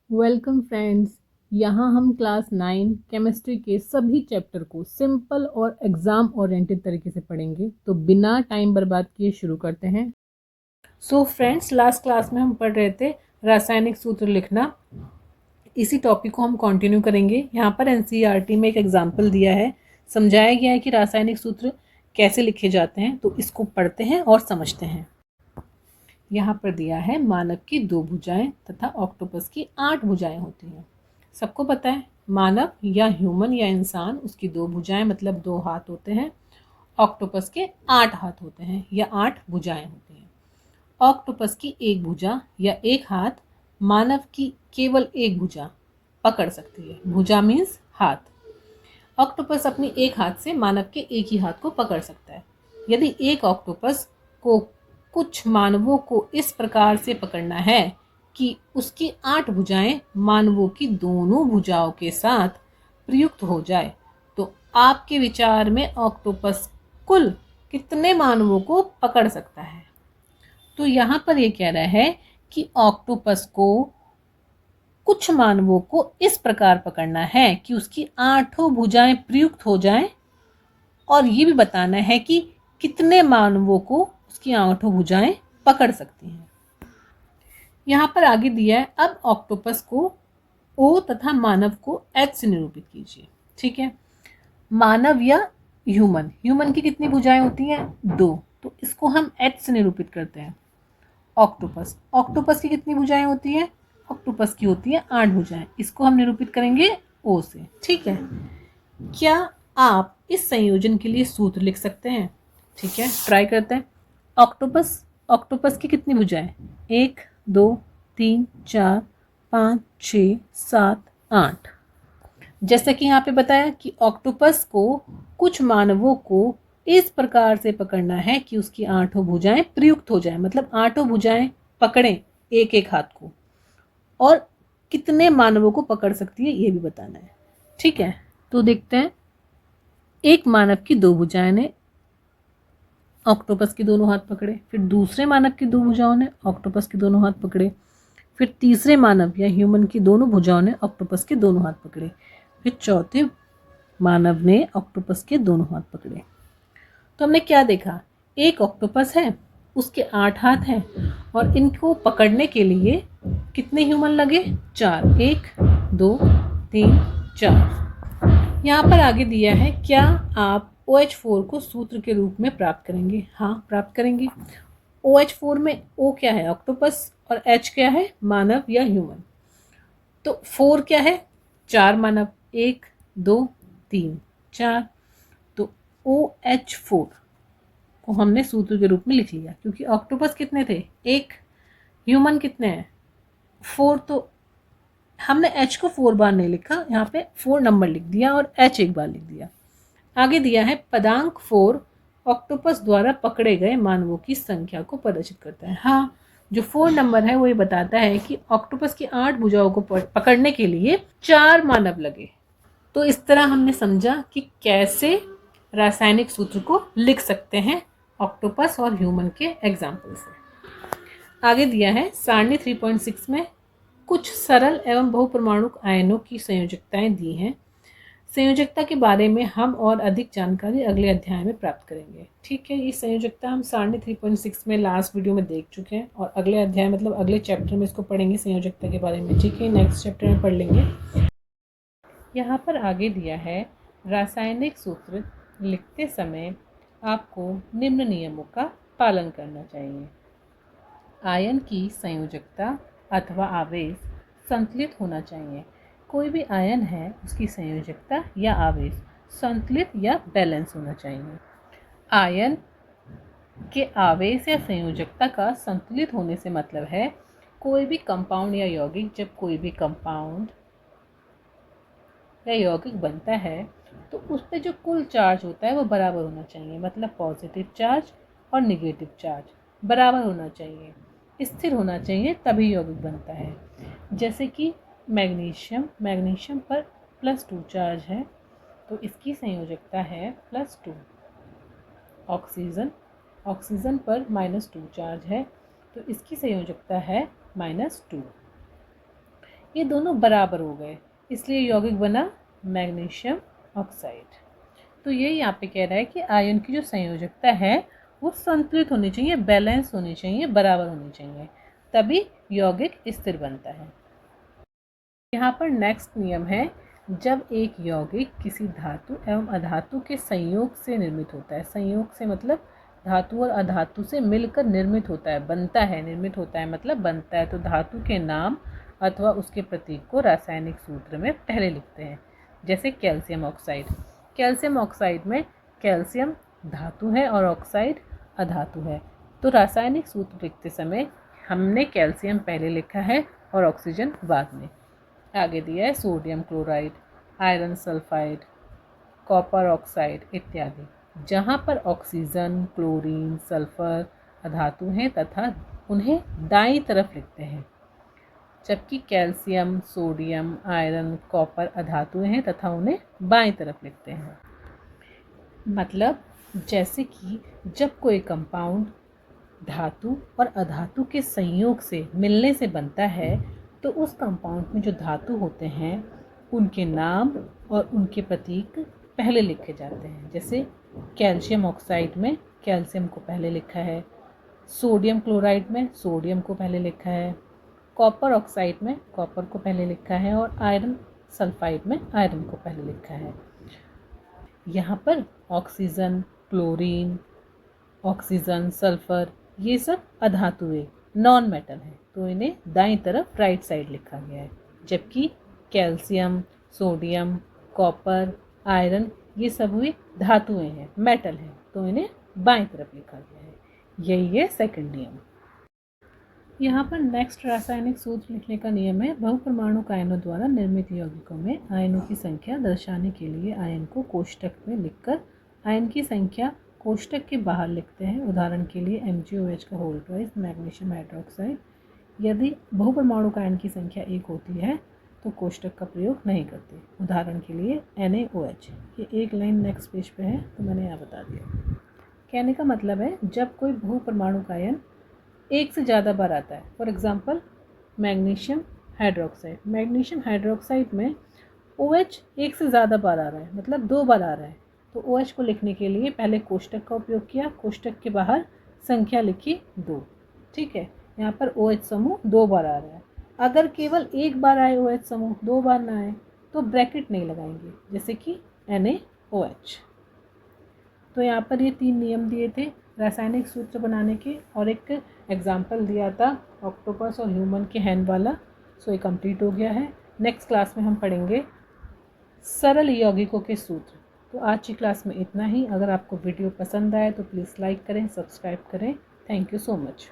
Welcome friends. यहाँ हम class 9 chemistry के सभी चैप्टर को सिंपल और एग्ज़ाम ओरिएंटेड तरीके से पढ़ेंगे। तो बिना टाइम बर्बाद किए शुरू करते हैं। सो फ्रेंड्स, लास्ट क्लास में हम पढ़ रहे थे रासायनिक सूत्र लिखना। इसी टॉपिक को हम कंटिन्यू करेंगे। यहाँ पर एनसीईआरटी में एक एग्जाम्पल दिया है, समझाया गया है कि रासायनिक सूत्र कैसे लिखे जाते हैं। तो इसको पढ़ते हैं और समझते हैं। यहाँ पर दिया है मानव की 2 भुजाएं तथा ऑक्टोपस की 8 भुजाएं होती हैं। सबको पता है मानव या ह्यूमन या इंसान, उसकी 2 भुजाएं मतलब 2 हाथ होते हैं। ऑक्टोपस के 8 हाथ होते हैं या 8 भुजाएं होती हैं। ऑक्टोपस की 1 भुजा या 1 हाथ मानव की केवल 1 भुजा पकड़ सकती है। भुजा मीन्स हाथ। ऑक्टोपस अपनी 1 हाथ से मानव के 1 ही हाथ को पकड़ सकता है। यदि एक ऑक्टोपस को कुछ मानवों को इस प्रकार से पकड़ना है कि उसकी 8 भुजाएं मानवों की दोनों भुजाओं के साथ प्रयुक्त हो जाए, तो आपके विचार में ऑक्टोपस कुल कितने मानवों को पकड़ सकता है? तो यहाँ पर ये कह रहा है कि ऑक्टोपस को कुछ मानवों को इस प्रकार पकड़ना है कि उसकी 8 भुजाएं प्रयुक्त हो जाएं, और ये भी बताना है कि कितने मानवों को उसकी 8 भुजाएं पकड़ सकती हैं। यहाँ पर आगे दिया है, अब ऑक्टोपस को ओ तथा मानव को एच से निरूपित कीजिए। ठीक है, मानव या ह्यूमन की कितनी भुजाएं होती हैं? 2। तो इसको हम एच से निरूपित करते हैं। ऑक्टोपस की कितनी भुजाएं होती हैं? ऑक्टोपस की होती है 8 भुजाएं। इसको हम निरूपित करेंगे ओ से। ठीक है, क्या आप इस संयोजन के लिए सूत्र लिख सकते हैं? ठीक है, ट्राई करते हैं। ऑक्टोपस की कितनी भुजाएं? 1 2 3 4 5 6 7 8। जैसा कि यहाँ पे बताया कि ऑक्टोपस को कुछ मानवों को इस प्रकार से पकड़ना है कि उसकी 8 भुजाएं प्रयुक्त हो जाए, मतलब 8 भुजाएं पकड़ें एक एक हाथ को, और कितने मानवों को पकड़ सकती है ये भी बताना है। ठीक है, तो देखते हैं। एक मानव की 2 भुजाएं ने ऑक्टोपस के दोनों हाथ पकड़े, फिर दूसरे मानव की 2 भुजाओं ने ऑक्टोपस के दोनों हाथ पकड़े, फिर तीसरे मानव या ह्यूमन की दोनों भुजाओं ने ऑक्टोपस के दोनों हाथ पकड़े, फिर चौथे मानव ने ऑक्टोपस के दोनों हाथ पकड़े। तो हमने क्या देखा? एक ऑक्टोपस है, उसके 8 हाथ हैं, और इनको पकड़ने के लिए कितने ह्यूमन लगे? 4। 1 2 3 4। यहाँ पर आगे दिया है, क्या आप OH4 को सूत्र के रूप में प्राप्त करेंगे? हाँ, प्राप्त करेंगे। OH4 में O क्या है? ऑक्टोपस, और H क्या है? मानव या ह्यूमन। तो 4 क्या है? 4 मानव। 1 2 3 4। तो OH4 को हमने सूत्र के रूप में लिख लिया, क्योंकि ऑक्टोपस कितने थे? 1। ह्यूमन कितने हैं? 4। तो हमने H को 4 बार नहीं लिखा, यहाँ पे 4 नंबर लिख दिया और H एक बार लिख दिया। आगे दिया है, पदांक 4 ऑक्टोपस द्वारा पकड़े गए मानवों की संख्या को प्रदर्शित करता है। हाँ, जो 4 नंबर है वो ये बताता है कि ऑक्टोपस की 8 भुजाओं को पकड़ने के लिए 4 मानव लगे। तो इस तरह हमने समझा कि कैसे रासायनिक सूत्र को लिख सकते हैं ऑक्टोपस और ह्यूमन के एग्जाम्पल से। आगे दिया है, सारणी 3.6 में कुछ सरल एवं बहुपरमाणुक आयनों की संयोजकताएं दी हैं। संयोजकता के बारे में हम और अधिक जानकारी अगले अध्याय में प्राप्त करेंगे। ठीक है, ये संयोजकता हम सारणी 3.6 में लास्ट वीडियो में देख चुके हैं, और अगले अध्याय मतलब अगले चैप्टर में इसको पढ़ेंगे संयोजकता के बारे में। ठीक है, नेक्स्ट चैप्टर में पढ़ लेंगे। यहाँ पर आगे दिया है, रासायनिक सूत्र लिखते समय आपको निम्न नियमों का पालन करना चाहिए। आयन की संयोजकता अथवा आवेश संतुलित होना चाहिए। कोई भी आयन है, उसकी संयोजकता या आवेश संतुलित या बैलेंस होना चाहिए। आयन के आवेश या संयोजकता का संतुलित होने से मतलब है, कोई भी कंपाउंड या यौगिक, जब कोई भी कंपाउंड या यौगिक बनता है तो उस पर जो कुल चार्ज होता है वो बराबर होना चाहिए, मतलब पॉजिटिव चार्ज और निगेटिव चार्ज बराबर होना चाहिए, स्थिर होना चाहिए, तभी यौगिक बनता है। जैसे कि मैग्नीशियम पर +2 चार्ज है, तो इसकी संयोजकता है +2। ऑक्सीजन पर -2 चार्ज है, तो इसकी संयोजकता है -2। ये दोनों बराबर हो गए, इसलिए यौगिक बना मैग्नीशियम ऑक्साइड। तो ये यहाँ पे कह रहा है कि आयन की जो संयोजकता है वो संतुलित होनी चाहिए, बैलेंस होनी चाहिए, बराबर होनी चाहिए, तभी यौगिक स्थिर बनता है। यहाँ पर नेक्स्ट नियम है, जब एक यौगिक किसी धातु एवं अधातु के संयोग से निर्मित होता है, संयोग से मतलब धातु और अधातु से मिलकर निर्मित होता है, बनता है, निर्मित होता है मतलब बनता है, तो धातु के नाम अथवा उसके प्रतीक को रासायनिक सूत्र में पहले लिखते हैं। जैसे कैल्शियम ऑक्साइड, कैल्शियम ऑक्साइड में कैल्शियम धातु है और ऑक्साइड अधातु है, तो रासायनिक सूत्र लिखते समय हमने कैल्शियम पहले लिखा है और ऑक्सीजन बाद में। आगे दिया है sodium chloride, iron sulphide, copper oxide इत्यादि, जहाँ पर ऑक्सीजन, क्लोरीन, सल्फर अधातु हैं तथा उन्हें दाईं तरफ लिखते हैं, जबकि कैल्शियम, सोडियम, आयरन, कॉपर अधातु हैं तथा उन्हें बाईं तरफ लिखते हैं। मतलब जैसे कि जब कोई कंपाउंड धातु और अधातु के संयोग से मिलने से बनता है, तो उस कंपाउंड में जो धातु होते हैं उनके नाम और उनके प्रतीक पहले लिखे जाते हैं। जैसे कैल्शियम ऑक्साइड में कैल्शियम को पहले लिखा है, सोडियम क्लोराइड में सोडियम को पहले लिखा है, कॉपर ऑक्साइड में कॉपर को पहले लिखा है और आयरन सल्फाइड में आयरन को पहले लिखा है। यहाँ पर ऑक्सीजन, क्लोरीन, ऑक्सीजन, सल्फर ये सब अधातुएं, नॉन मेटल हैं, तो इन्हें दाईं तरफ राइट साइड लिखा गया है, जबकि कैल्शियम, सोडियम, कॉपर, आयरन ये सब हुए धातुएं हैं, मेटल हैं, तो इन्हें बाईं तरफ लिखा गया है। यही है सेकंड नियम। यहाँ पर नेक्स्ट रासायनिक सूत्र लिखने का नियम है, बहुपरमाणु आयनों द्वारा निर्मित यौगिकों में आयनों की संख्या दर्शाने के लिए आयन को कोष्ठक में लिखकर आयन की संख्या कोष्ठक के बाहर लिखते हैं। उदाहरण के लिए MgOH का होल ट्वाइस मैग्नीशियम हाइड्रोक्साइड। यदि बहुपरमाणु आयन की संख्या 1 होती है तो कोष्ठक का प्रयोग नहीं करते। उदाहरण के लिए NaOH, ये एक लाइन नेक्स्ट पेज पे है तो मैंने यहाँ बता दिया। कहने का मतलब है जब कोई बहुपरमाणु आयन एक से ज़्यादा बार आता है, for example magnesium hydroxide, magnesium hydroxide में OH एक से ज़्यादा बार आ रहा है, मतलब 2 बार आ रहा है, तो OH को लिखने के लिए पहले कोष्ठक का उपयोग किया, कोष्ठक के बाहर संख्या लिखी 2। ठीक है, यहाँ पर OH समूह 2 बार आ रहा है। अगर केवल एक बार आए OH समूह, 2 बार ना आए, तो ब्रैकेट नहीं लगाएंगे, जैसे कि NaOH। तो यहाँ पर ये 3 नियम दिए थे रासायनिक सूत्र बनाने के, और एक एग्जाम्पल दिया था ऑक्टोपस और ह्यूमन के हैंड वाला। सो ये कंप्लीट हो गया है। नेक्स्ट क्लास में हम पढ़ेंगे सरल यौगिकों के सूत्र। तो आज की क्लास में इतना ही। अगर आपको वीडियो पसंद आए तो प्लीज़ लाइक करें, सब्सक्राइब करें। Thank you so much.